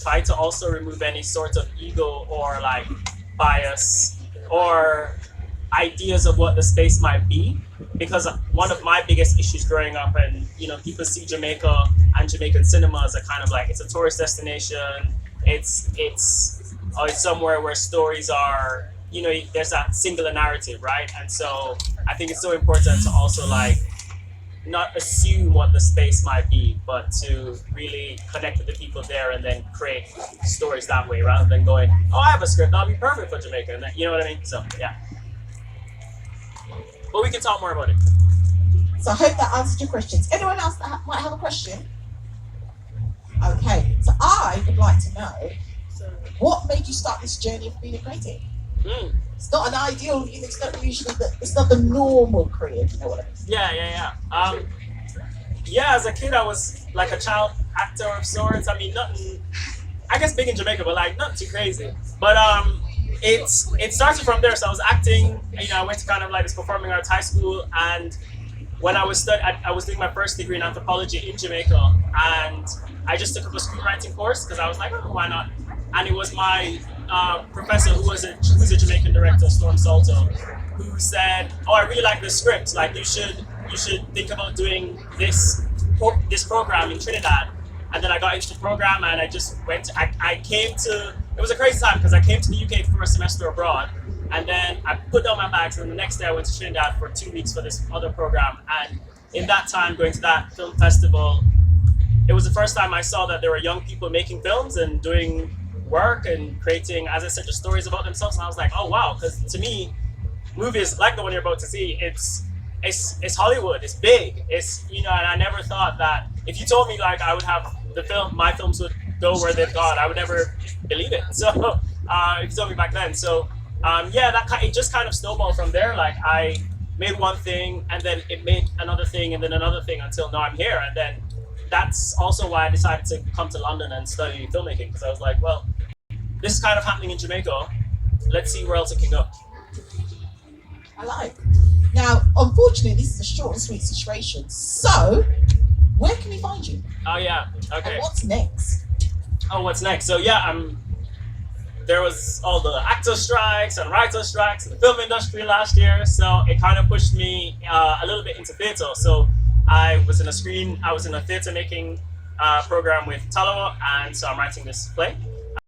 try to also remove any sort of ego or like bias or ideas of what the space might be, because one of my biggest issues growing up, and people see Jamaica and Jamaican cinema as a kind of like, it's a tourist destination, it's somewhere where stories are, there's that singular narrative, right? And so I think it's so important to also like not assume what the space might be, but to really connect with the people there and then create stories that way, rather than going, oh, I have a script, that'll be perfect for Jamaica, and then, you know what I mean? So yeah, but we can talk more about it. So I hope that answered your questions. Anyone else that might have a question? Okay, so I would like to know, what made you start this journey of being a creative? It's not an ideal, it's not usually it's not the normal career, you know what I mean? Yeah, as a kid I was like a child actor of sorts. I mean, nothing, I guess big in Jamaica, but like not too crazy. But it started from there. So I was acting, I went to kind of like this performing arts high school, and when I was I was doing my first degree in anthropology in Jamaica, and I just took up a screenwriting course because I was like, oh, why not? And it was my professor who's a Jamaican director, Storm Salto, who said, "Oh, I really like this script. Like, you should think about doing this program in Trinidad." And then I got into the program, and I just went. I came to. It was a crazy time because I came to the UK for a semester abroad, and then I put down my bags, and the next day I went to Trinidad for 2 weeks for this other program. And in that time, going to that film festival, it was the first time I saw that there were young people making films and doing work and creating, as I said, just stories about themselves. And I was like, oh wow, because to me, movies like the one you're about to see, it's Hollywood, it's big, and I never thought that if you told me like I would have my films would go where they've gone, I would never believe it. So if you told me back then, so it just kind of snowballed from there. Like, I made one thing, and then it made another thing, and then another thing, until now I'm here. And then that's also why I decided to come to London and study filmmaking, because I was like, well, this is kind of happening in Jamaica. Let's see where else it can go. I like. Now, unfortunately, this is a short and sweet situation. So, where can we find you? Oh yeah, okay. And what's next? Oh, what's next? So yeah, there was all the actor strikes and writer strikes in the film industry last year, so it kind of pushed me a little bit into theatre. So I was in a theatre making program with Talawa, and so I'm writing this play.